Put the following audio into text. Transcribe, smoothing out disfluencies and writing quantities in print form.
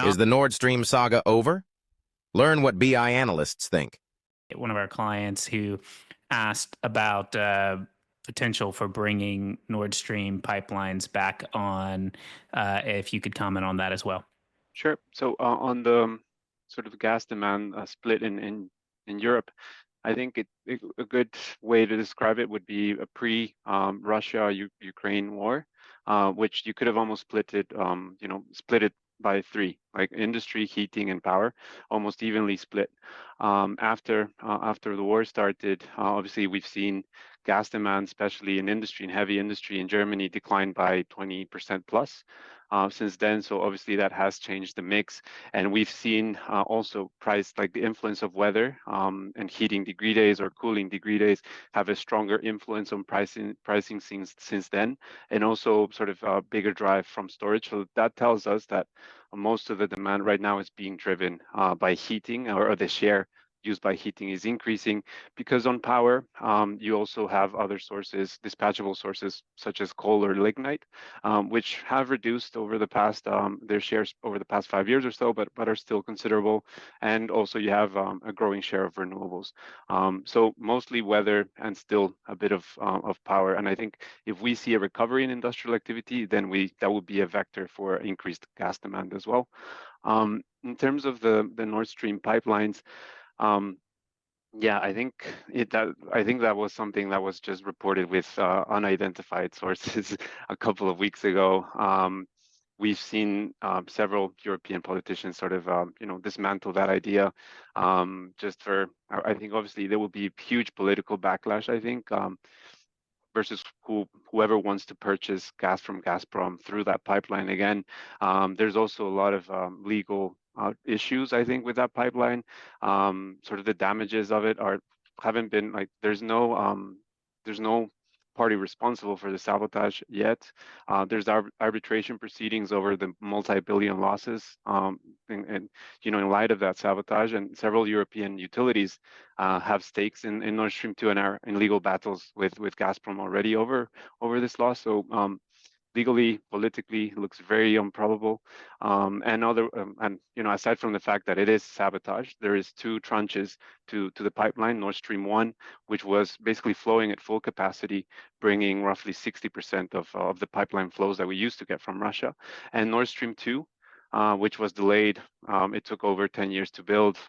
Is the Nord Stream saga over? Learn what BI analysts think. One of our clients who asked about potential for bringing Nord Stream pipelines back on, if you could comment on that as well. Sure. So on the sort of gas demand split in Europe, I think a good way to describe it would be a pre-Russia-Ukraine war, which you could have almost split it, split it by three, like industry, heating, and power, almost evenly split. After the war started, obviously we've seen gas demand, especially in industry and heavy industry in Germany, decline by 20% plus. Since then. So obviously that has changed the mix, and we've seen also price, like the influence of weather and heating degree days or cooling degree days have a stronger influence on pricing since then, and also sort of a bigger drive from storage. So that tells us that most of the demand right now is being driven by heating, or the share used by heating is increasing, because on power, you also have other sources, dispatchable sources such as coal or lignite, which have reduced over the past, their shares over the past 5 years or so, but are still considerable. And also you have a growing share of renewables. So mostly weather and still a bit of power. And I think if we see a recovery in industrial activity, then that would be a vector for increased gas demand as well. In terms of the Nord Stream pipelines, yeah, I think that was something that was just reported with unidentified sources a couple of weeks ago. We've seen several European politicians sort of, dismantle that idea. Just for, I think obviously there will be huge political backlash, I think, versus whoever wants to purchase gas from Gazprom through that pipeline again. There's also a lot of legal issues, I think, with that pipeline. Sort of the damages of it haven't been, like, there's no party responsible for the sabotage yet. There's arbitration proceedings over the multi-billion losses, and in light of that sabotage, and several European utilities have stakes in Nord Stream 2 and are in legal battles with Gazprom already over this loss. So legally, politically, looks very improbable. Aside from the fact that it is sabotage, there is two tranches to the pipeline. Nord Stream 1, which was basically flowing at full capacity, bringing roughly 60% of the pipeline flows that we used to get from Russia, and Nord Stream 2, which was delayed. It took over 10 years to build,